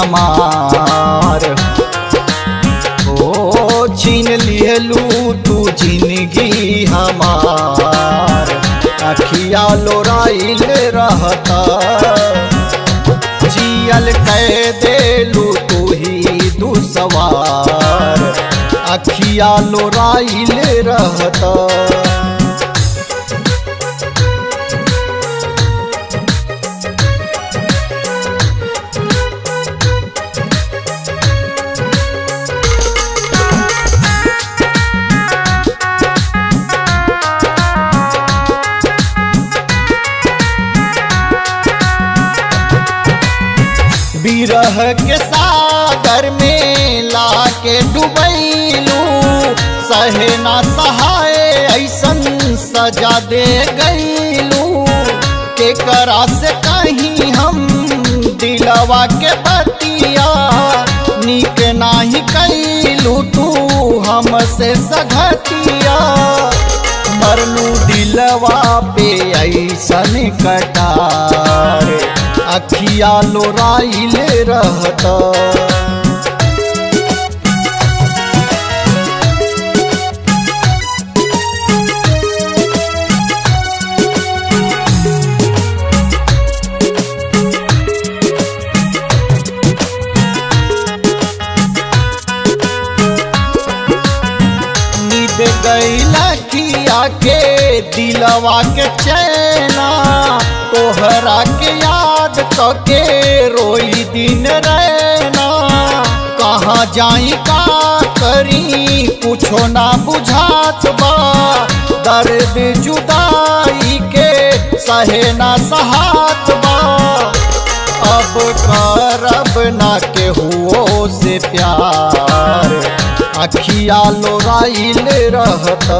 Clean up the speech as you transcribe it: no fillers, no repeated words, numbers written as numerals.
हमार। ओ छीन लिहलू तू जिंदगी हमार, अखिया लोराइल रहता जियल कह देलू तू ही दुसवार, अखिया लोराइल रहता। बिरह के सागर में लाके डुबैलू, सहे ना सहाय ऐसन सजा दे गईलू। के करा से कहीं हम दिलवा के बतिया, नीक नाही कैलू तू हमसे सघतिया। मरनू दिलवा पे ऐसन कटार, अखिया लोराइल रहता। नींद गईला किया के दिलवा के चैना, तोहरा के याद के रोई दिन रहना। कहाँ जाई का करी कुछो ना बुझात बा, दर्द जुदाई के सहे ना सहात बा। अब करब ना केहुओ से प्यार, अखिया लोराइल रहता।